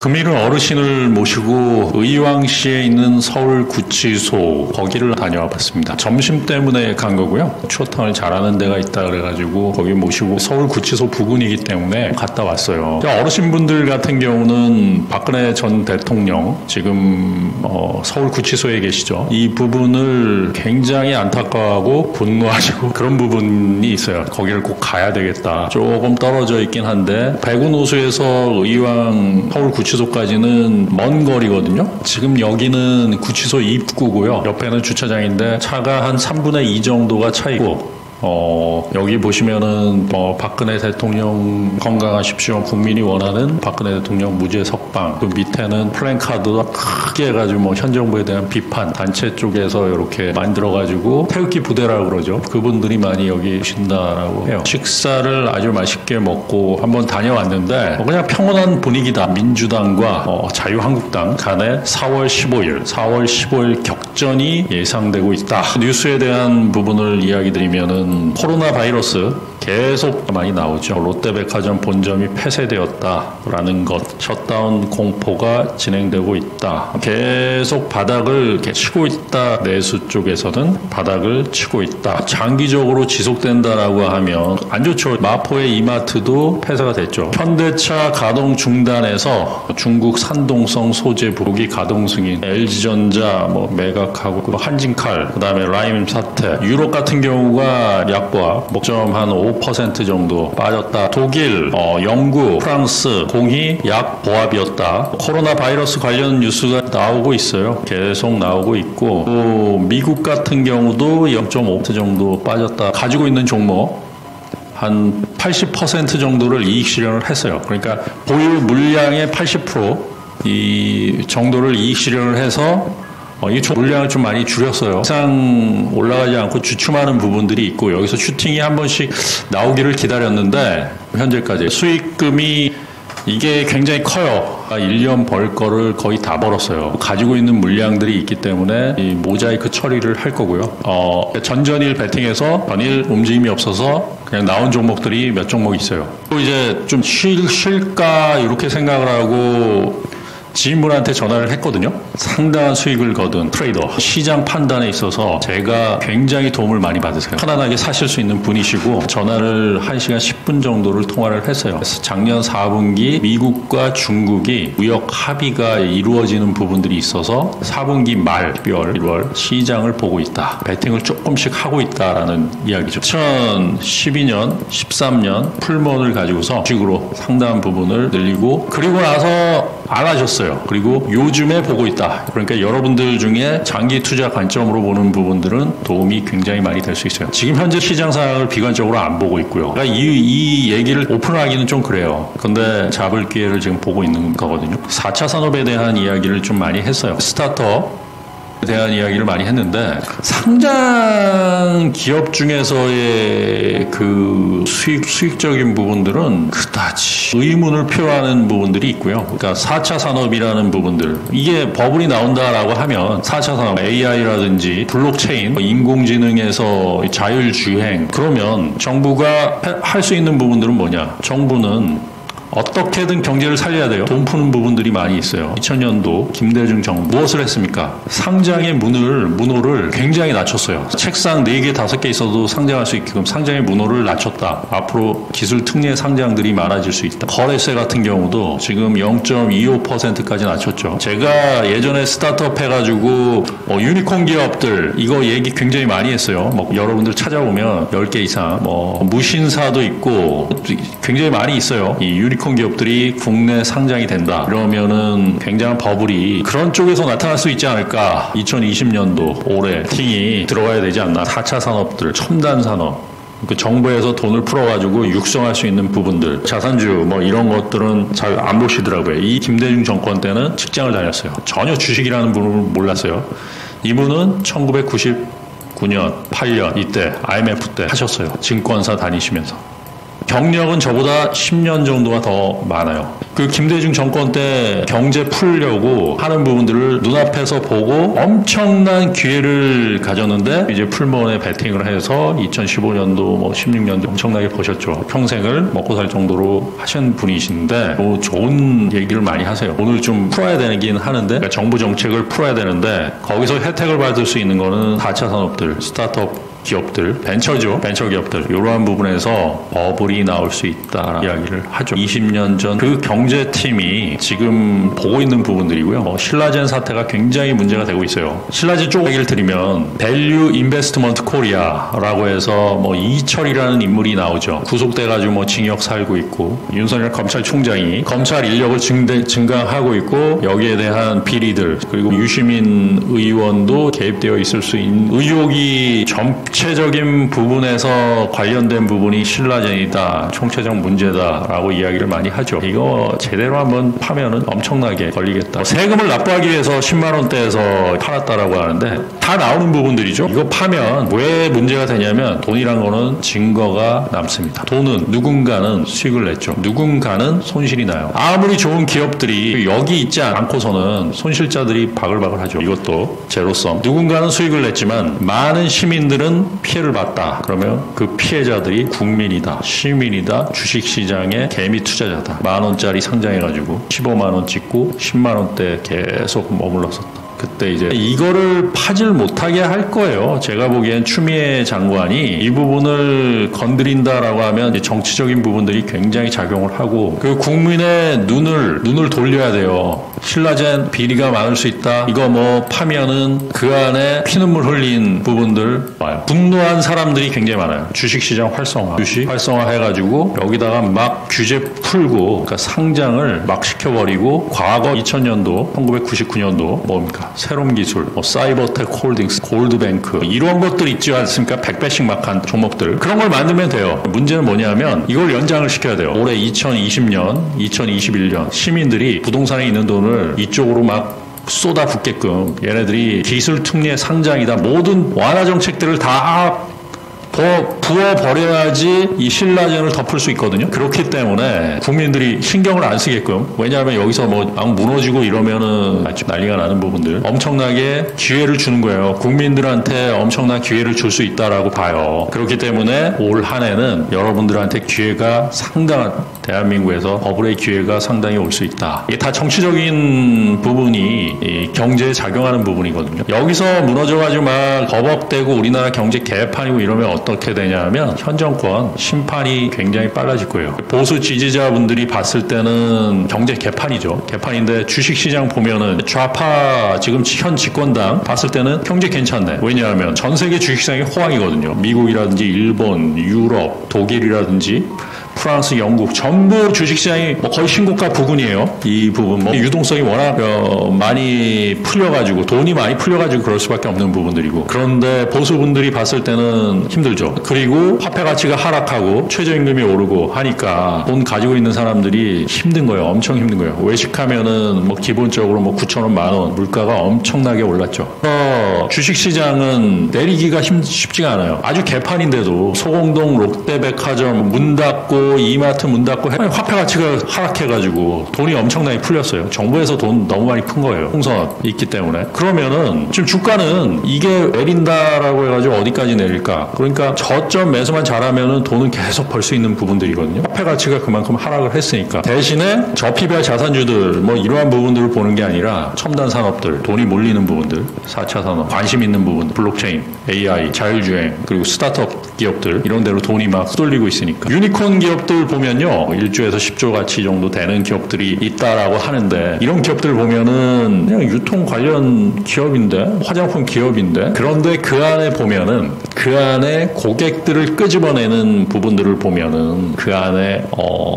금일은 어르신을 모시고 의왕시에 있는 서울구치소 거기를 다녀와 봤습니다. 점심 때문에 간 거고요. 추어탕을 잘하는 데가 있다 그래가지고 거기 모시고 서울구치소 부근이기 때문에 갔다 왔어요. 어르신분들 같은 경우는 박근혜 전 대통령 지금 서울구치소에 계시죠. 이 부분을 굉장히 안타까워하고 분노하시고 그런 부분이 있어요. 거기를 꼭 가야 되겠다. 조금 떨어져 있긴 한데 백운호수에서 의왕 서울구치소까지는 먼 거리거든요. 지금 여기는 구치소 입구고요. 옆에는 주차장인데 차가 한 3분의 2 정도가 차 있고 여기 보시면은 박근혜 대통령 건강하십시오. 국민이 원하는 박근혜 대통령 무죄 석방. 그 밑에는 플랜카드가 크게 해가지고 현 정부에 대한 비판 단체 쪽에서 이렇게 만들어가지고 태극기 부대라고 그러죠. 그분들이 많이 여기 오신다라고 해요. 식사를 아주 맛있게 먹고 한번 다녀왔는데 그냥 평온한 분위기다. 민주당과 자유한국당 간에 4월 15일 격전이 예상되고 있다. 뉴스에 대한 부분을 이야기 드리면은 코로나 바이러스 계속 많이 나오죠. 롯데백화점 본점이 폐쇄되었다라는 것, 셧다운 공포가 진행되고 있다. 계속 바닥을 치고 있다. 내수 쪽에서는 바닥을 치고 있다. 장기적으로 지속된다라고 하면 안 좋죠. 마포의 이마트도 폐쇄가 됐죠. 현대차 가동 중단해서 중국 산동성 소재 부기 가동 승인, LG전자 매각하고 한진칼, 그다음에 라임 사태, 유럽 같은 경우가 약보합 목점 한 5% 정도 빠졌다. 독일, 영국, 프랑스 공히 약보합이었다. 코로나 바이러스 관련 뉴스가 나오고 있어요. 계속 나오고 있고 또 미국 같은 경우도 0.5% 정도 빠졌다. 가지고 있는 종목 한 80% 정도를 이익 실현을 했어요. 그러니까 보유 물량의 80% 정도를 이익 실현을 해서 이 물량을 좀 많이 줄였어요. 이상 올라가지 않고 주춤하는 부분들이 있고 여기서 슈팅이 한 번씩 나오기를 기다렸는데 현재까지 수익금이 이게 굉장히 커요. 1년 벌 거를 거의 다 벌었어요. 가지고 있는 물량들이 있기 때문에 이 모자이크 처리를 할 거고요. 전전일 배팅에서 전일 움직임이 없어서 그냥 나온 종목들이 몇 종목 있어요. 또 이제 좀 쉴까 이렇게 생각을 하고 지인분한테 전화를 했거든요. 상당한 수익을 거둔 트레이더. 시장 판단에 있어서 제가 굉장히 도움을 많이 받으세요. 편안하게 사실 수 있는 분이시고 전화를 1시간 10분 정도를 통화를 했어요. 작년 4분기 미국과 중국이 무역 합의가 이루어지는 부분들이 있어서 4분기 말 12월, 1월 시장을 보고 있다. 배팅을 조금씩 하고 있다라는 이야기죠. 2012년, 13년 풀몬을 가지고서 주식으로 상당한 부분을 늘리고 그리고 나서 안 하셨어요. 그리고 요즘에 보고 있다. 그러니까 여러분들 중에 장기 투자 관점으로 보는 부분들은 도움이 굉장히 많이 될 수 있어요. 지금 현재 시장 상황을 비관적으로 안 보고 있고요. 그러니까 이 얘기를 오픈하기는 좀 그래요. 근데 잡을 기회를 지금 보고 있는 거거든요. 4차 산업에 대한 이야기를 좀 많이 했어요. 스타트업 대한 이야기를 많이 했는데 상장 기업 중에서의 그 수익적인 부분들은 그다지 의문을 표하는 부분들이 있고요. 그러니까 4차 산업이라는 부분들 이게 버블이 나온다라고 하면 4차 산업 AI라든지 블록체인, 인공지능에서 자율주행 그러면 정부가 할 수 있는 부분들은 뭐냐? 정부는 어떻게든 경제를 살려야 돼요. 돈 푸는 부분들이 많이 있어요. 2000년도 김대중 정부 무엇을 했습니까? 상장의 문호를 굉장히 낮췄어요. 책상 4개, 5개 있어도 상장할 수 있게끔 상장의 문호를 낮췄다. 앞으로 기술 특례 상장들이 많아질 수 있다. 거래세 같은 경우도 지금 0.25%까지 낮췄죠. 제가 예전에 스타트업 해가지고 유니콘 기업들 이거 얘기 굉장히 많이 했어요. 여러분들 찾아보면 10개 이상 무신사도 있고 굉장히 많이 있어요. 이 유니콘 기업들이 국내 상장이 된다. 그러면은 굉장한 버블이 그런 쪽에서 나타날 수 있지 않을까. 2020년도 올해 팅이 들어가야 되지 않나. 4차 산업들, 첨단 산업. 그 정부에서 돈을 풀어가지고 육성할 수 있는 부분들, 자산주 이런 것들은 잘 안 보시더라고요. 이 김대중 정권 때는 직장을 다녔어요. 전혀 주식이라는 부분을 몰랐어요. 이분은 1999년, 8년 이때 IMF 때 하셨어요. 증권사 다니시면서. 경력은 저보다 10년 정도가 더 많아요. 그 김대중 정권 때 경제 풀려고 하는 부분들을 눈앞에서 보고 엄청난 기회를 가졌는데 이제 풀무원에 베팅을 해서 2015년도 뭐 16년도 엄청나게 버셨죠. 평생을 먹고 살 정도로 하신 분이신데 뭐 좋은 얘기를 많이 하세요. 오늘 좀 풀어야 되긴 하는데 그러니까 정부 정책을 풀어야 되는데 거기서 혜택을 받을 수 있는 거는 4차 산업들, 스타트업 기업들, 벤처죠. 벤처 기업들. 이러한 부분에서 버블이 나올 수 있다 이야기를 하죠. 20년 전 그 경제팀이 지금 보고 있는 부분들이고요. 신라젠 사태가 굉장히 문제가 되고 있어요. 신라젠 쪽 얘기를 드리면 밸류 인베스트먼트 코리아라고 해서 뭐 이철이라는 인물이 나오죠. 구속돼가지고 뭐 징역 살고 있고 윤석열 검찰총장이 검찰 인력을 증강하고 있고 여기에 대한 비리들 그리고 유시민 의원도 개입되어 있을 수 있는 의혹이 전체적인 부분에서 관련된 부분이 신라젠이다, 총체적 문제다라고 이야기를 많이 하죠. 이거 제대로 한번 파면은 엄청나게 걸리겠다. 세금을 납부하기 위해서 10만 원대에서 팔았다라고 하는데 다 나오는 부분들이죠. 이거 파면 왜 문제가 되냐면 돈이란 거는 증거가 남습니다. 돈은 누군가는 수익을 냈죠. 누군가는 손실이 나요. 아무리 좋은 기업들이 여기 있지 않고서는 손실자들이 바글바글 하죠. 이것도 제로섬. 누군가는 수익을 냈지만 많은 시민들은 피해를 봤다. 그러면 그 피해자들이 국민이다, 시민이다, 주식시장의 개미 투자자다. 10,000원짜리 상장해가지고 15만원 찍고 10만원대 계속 머물렀었다. 그때 이제 이거를 파질 못하게 할 거예요. 제가 보기엔 추미애 장관이 이 부분을 건드린다라고 하면 정치적인 부분들이 굉장히 작용을 하고 그 국민의 눈을 돌려야 돼요. 신라젠 비리가 많을 수 있다. 이거 뭐 파면은 그 안에 피눈물 흘린 부분들 와요. 분노한 사람들이 굉장히 많아요. 주식시장 활성화, 주식 활성화 해가지고 여기다가 막 규제 풀고 그러니까 상장을 막 시켜버리고 과거 2000년도, 1999년도 뭡니까? 새로운 기술, 뭐 사이버텍 홀딩스, 골드뱅크 이런 것들 있지 않습니까? 100배씩 막 한 종목들 그런 걸 만들면 돼요. 문제는 뭐냐면 이걸 연장을 시켜야 돼요. 올해 2020년, 2021년 시민들이 부동산에 있는 돈을 이쪽으로 막 쏟아붓게끔 얘네들이 기술 특례 상장이다 모든 완화 정책들을 다 부어버려야지 이 신라젠을 덮을 수 있거든요. 그렇기 때문에 국민들이 신경을 안 쓰게끔 왜냐하면 여기서 뭐 막 무너지고 이러면은 난리가 나는 부분들 엄청나게 기회를 주는 거예요. 국민들한테 엄청난 기회를 줄 수 있다라고 봐요. 그렇기 때문에 올 한 해는 여러분들한테 기회가 상당한 대한민국에서 버블의 기회가 상당히 올 수 있다. 이게 다 정치적인 부분이 이 경제에 작용하는 부분이거든요. 여기서 무너져가지고 막 버벅대고 우리나라 경제 개판이고 이러면 어떻게 되냐면 현 정권 심판이 굉장히 빨라질 거예요. 보수 지지자분들이 봤을 때는 경제 개판이죠. 개판인데 주식시장 보면은 좌파 지금 현 집권당 봤을 때는 경제 괜찮네. 왜냐하면 전 세계 주식시장이 호황이거든요. 미국이라든지 일본, 유럽, 독일이라든지 프랑스, 영국 전부 주식시장이 뭐 거의 신고가 부근이에요. 이 부분 뭐 유동성이 워낙 많이 풀려가지고 돈이 많이 풀려가지고 그럴 수밖에 없는 부분들이고 그런데 보수분들이 봤을 때는 힘들죠. 그리고 화폐 가치가 하락하고 최저임금이 오르고 하니까 돈 가지고 있는 사람들이 힘든 거예요. 엄청 힘든 거예요. 외식하면은 뭐 기본적으로 뭐 9,000원, 10,000원 물가가 엄청나게 올랐죠. 주식시장은 내리기가 쉽지가 않아요. 아주 개판인데도 소공동, 롯데백화점 문 닫고 이마트 문 닫고 화폐 가치가 하락해가지고 돈이 엄청나게 풀렸어요. 정부에서 돈 너무 많이 푼 거예요. 홍선 있기 때문에. 그러면은 지금 주가는 이게 내린다라고 해가지고 어디까지 내릴까? 그러니까 저점 매수만 잘하면은 돈은 계속 벌 수 있는 부분들이거든요. 화폐 가치가 그만큼 하락을 했으니까. 대신에 저피별 자산주들 뭐 이러한 부분들을 보는 게 아니라 첨단 산업들, 돈이 몰리는 부분들, 4차 산업, 관심 있는 부분, 블록체인, AI, 자율주행, 그리고 스타트업 기업들 이런 데로 돈이 막 쏠리고 있으니까. 유니콘 기업들 보면요. 1조에서 10조 가치 정도 되는 기업들이 있다라고 하는데 이런 기업들 보면은 그냥 유통 관련 기업인데 화장품 기업인데 그런데 그 안에 보면은 그 안에 고객들을 끄집어내는 부분들을 보면은 그 안에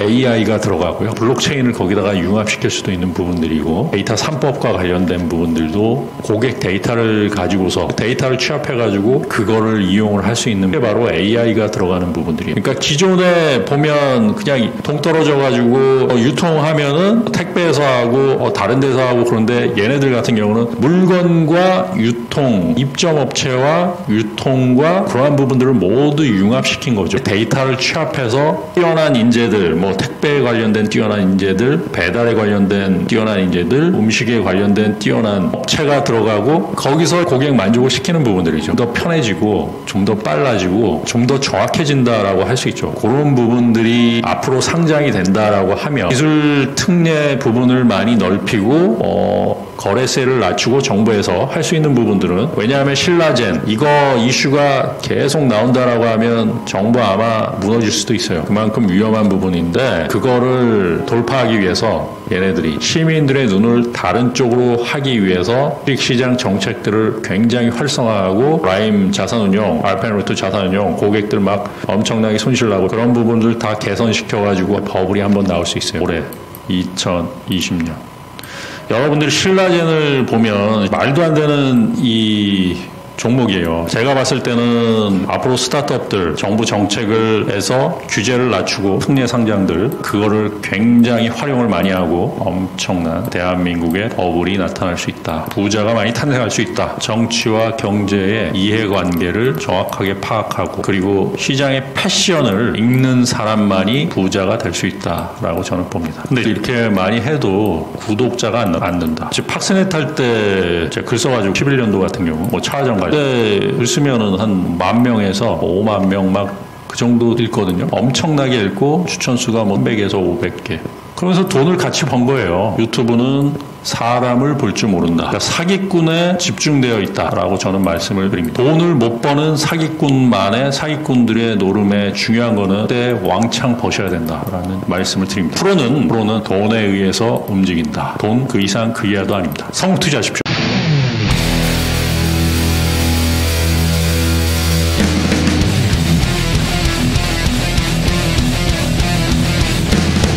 AI가 들어가고요. 블록체인을 거기다가 융합시킬 수도 있는 부분들이고 데이터 3법과 관련된 부분들도 고객 데이터를 가지고서 데이터를 취합해가지고 그거를 이용을 할 수 있는 게 바로 AI가 들어가는 부분들이에요. 그러니까 기존에 보면 그냥 동떨어져가지고 유통하면은 택배에서 하고 다른 데서 하고 그런데 얘네들 같은 경우는 물건과 유통, 입점업체와 유통과 우리가 그러한 부분들을 모두 융합시킨 거죠. 데이터를 취합해서 뛰어난 인재들, 뭐 택배에 관련된 뛰어난 인재들, 배달에 관련된 뛰어난 인재들, 음식에 관련된 뛰어난 업체가 들어가고 거기서 고객 만족을 시키는 부분들이 좀 더 편해지고 좀 더 빨라지고 좀 더 정확해진다라고 할 수 있죠. 그런 부분들이 앞으로 상장이 된다라고 하면 기술 특례 부분을 많이 넓히고 거래세를 낮추고 정부에서 할 수 있는 부분들은, 왜냐하면 신라젠 이거 이슈가 계속 나온다라고 하면 정부 아마 무너질 수도 있어요. 그만큼 위험한 부분인데 그거를 돌파하기 위해서 얘네들이 시민들의 눈을 다른 쪽으로 하기 위해서 주식시장 정책들을 굉장히 활성화하고 라임 자산운용, 알펜루트 자산운용 고객들 막 엄청나게 손실나고 그런 부분들 다 개선시켜가지고 버블이 한번 나올 수 있어요. 올해 2020년. 여러분들이 신라젠을 보면 말도 안 되는 이 종목이에요. 제가 봤을 때는 앞으로 스타트업들 정부 정책을 해서 규제를 낮추고 특례 상장들 그거를 굉장히 활용을 많이 하고 엄청난 대한민국의 버블이 나타날 수 있다. 부자가 많이 탄생할 수 있다. 정치와 경제의 이해관계를 정확하게 파악하고 그리고 시장의 패션을 읽는 사람만이 부자가 될 수 있다라고 저는 봅니다. 근데 이렇게 많이 해도 구독자가 안 는다. 즉 박스넷 할 때 제가 글 써가지고 11년도 같은 경우 뭐 차화정 그때 글 쓰면은 한 10,000명에서 50,000명 막 그 정도 읽거든요. 엄청나게 읽고 추천수가 뭐 100에서 500개. 그러면서 돈을 같이 번 거예요. 유튜브는 사람을 볼 줄 모른다. 그러니까 사기꾼에 집중되어 있다라고 저는 말씀을 드립니다. 돈을 못 버는 사기꾼만의 사기꾼들의 노름에 중요한 거는 그때 왕창 버셔야 된다라는 말씀을 드립니다. 프로는 돈에 의해서 움직인다. 돈 그 이상 그 이하도 아닙니다. 성투자하십시오.